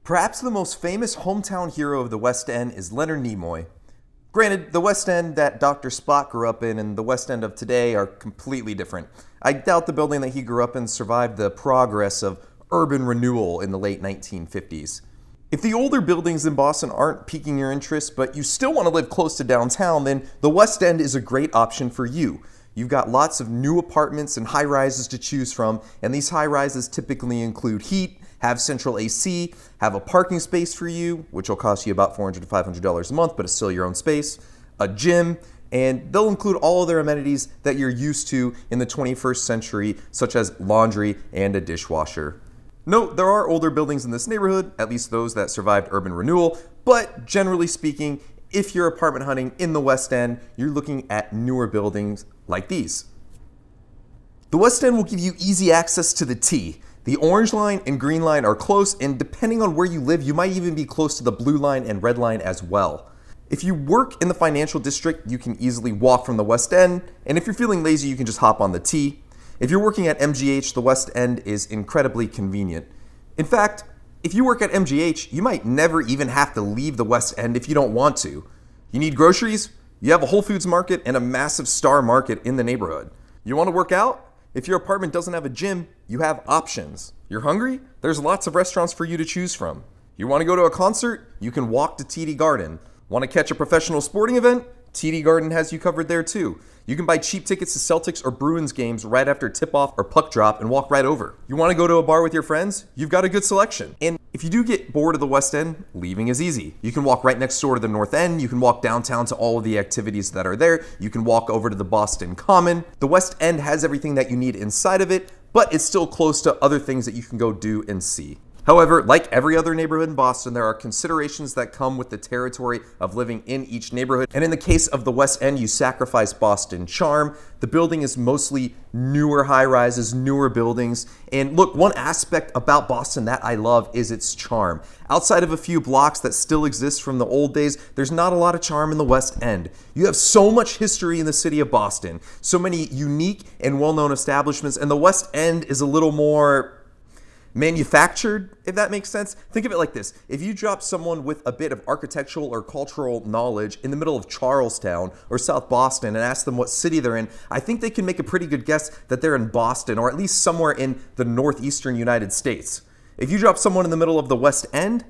Perhaps the most famous hometown hero of the West End is Leonard Nimoy. Granted, the West End that Dr. Spock grew up in and the West End of today are completely different. I doubt the building that he grew up in survived the progress of urban renewal in the late 1950s. If the older buildings in Boston aren't piquing your interest, but you still want to live close to downtown, then the West End is a great option for you. You've got lots of new apartments and high-rises to choose from, and these high-rises typically include heat, have central AC, have a parking space for you, which will cost you about $400 to $500 a month, but it's still your own space, a gym, and they'll include all of their amenities that you're used to in the 21st century, such as laundry and a dishwasher. Note, there are older buildings in this neighborhood, at least those that survived urban renewal, but generally speaking, if you're apartment hunting in the West End, you're looking at newer buildings like these. The West End will give you easy access to the T. The orange line and green line are close, and depending on where you live, you might even be close to the blue line and red line as well. If you work in the financial district, you can easily walk from the West End, and if you're feeling lazy, you can just hop on the T. If you're working at MGH, the West End is incredibly convenient. In fact, if you work at MGH, you might never even have to leave the West End if you don't want to. You need groceries? You have a Whole Foods market and a massive Star Market in the neighborhood. You want to work out? If your apartment doesn't have a gym, you have options. You're hungry? There's lots of restaurants for you to choose from. You want to go to a concert? You can walk to TD Garden. Want to catch a professional sporting event? TD Garden has you covered there too. You can buy cheap tickets to Celtics or Bruins games right after tip-off or puck drop and walk right over. You want to go to a bar with your friends? You've got a good selection. And if you do get bored of the West End, leaving is easy. You can walk right next door to the North End. You can walk downtown to all of the activities that are there. You can walk over to the Boston Common. The West End has everything that you need inside of it, but it's still close to other things that you can go do and see. However, like every other neighborhood in Boston, there are considerations that come with the territory of living in each neighborhood. And in the case of the West End, you sacrifice Boston charm. The building is mostly newer high-rises, newer buildings. And look, one aspect about Boston that I love is its charm. Outside of a few blocks that still exist from the old days, there's not a lot of charm in the West End. You have so much history in the city of Boston, so many unique and well-known establishments, and the West End is a little more manufactured, if that makes sense. Think of it like this. If you drop someone with a bit of architectural or cultural knowledge in the middle of Charlestown or South Boston and ask them what city they're in, I think they can make a pretty good guess that they're in Boston or at least somewhere in the northeastern United States. If you drop someone in the middle of the West End,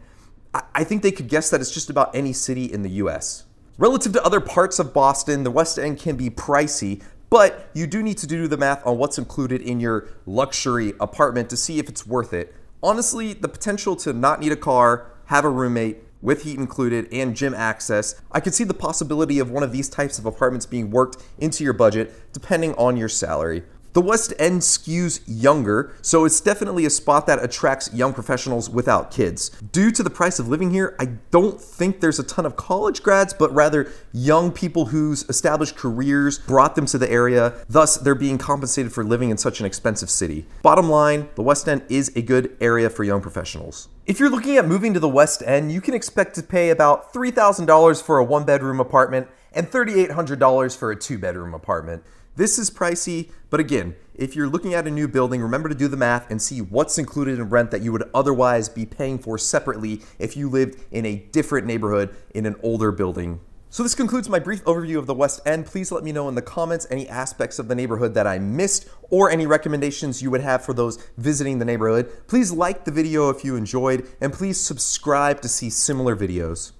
I think they could guess that it's just about any city in the US. Relative to other parts of Boston, the West End can be pricey, but you do need to do the math on what's included in your luxury apartment to see if it's worth it. Honestly, the potential to not need a car, have a roommate, with heat included, and gym access, I could see the possibility of one of these types of apartments being worked into your budget depending on your salary. The West End skews younger, so it's definitely a spot that attracts young professionals without kids. Due to the price of living here, I don't think there's a ton of college grads, but rather young people whose established careers brought them to the area, thus they're being compensated for living in such an expensive city. Bottom line, the West End is a good area for young professionals. If you're looking at moving to the West End, you can expect to pay about $3,000 for a one-bedroom apartment and $3,800 for a two-bedroom apartment. This is pricey, but again, if you're looking at a new building, remember to do the math and see what's included in rent that you would otherwise be paying for separately if you lived in a different neighborhood in an older building. So this concludes my brief overview of the West End. Please let me know in the comments any aspects of the neighborhood that I missed or any recommendations you would have for those visiting the neighborhood. Please like the video if you enjoyed, and please subscribe to see similar videos.